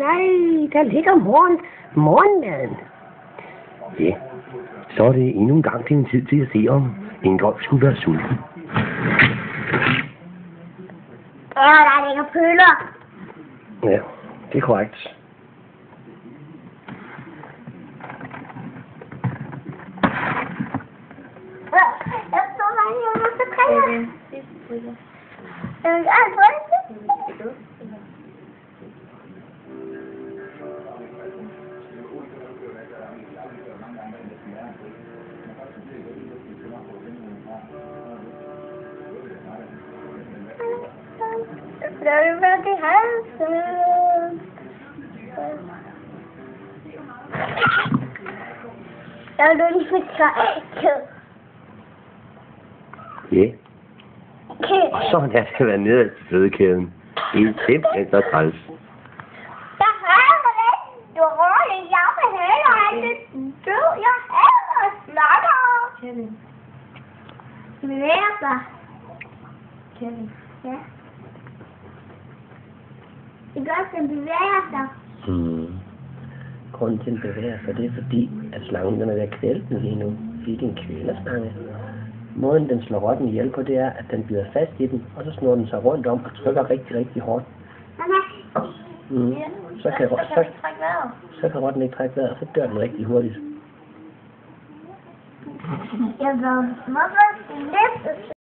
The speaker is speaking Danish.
nej, der ligger morgenmaden. Ja, så er det endnu en gang din tid til at se, om Ingolf skulle være sulten. Der ligger pøller. Ja, det er korrekt. Jeg står bare lige under, så kan jeg. Jeg vil gerne få det. Everybody has jeg vil lige forklare. Ja. Og så er det været nede i fødekæden. Det er simpelthen så træls. Jeg hader det. Du er rolig. Jeg vil hellere det død. Jeg hader slotter. Kevin. Det bevæger sig. Kevin. Ja. Det gør, at den bevæger sig. Grunden til, at den bevæger sig, det er fordi, at slangen den er ved at kvæle den lige nu. Fordi det er en kvælerslange. Måden, den slår rotten ihjel på, det er, at den bider fast i den, og så snor den sig rundt om og trykker rigtig, rigtig hårdt. Så kan rotten ikke trække vejret, og så dør den rigtig hurtigt. Jeg ved, hvorfor det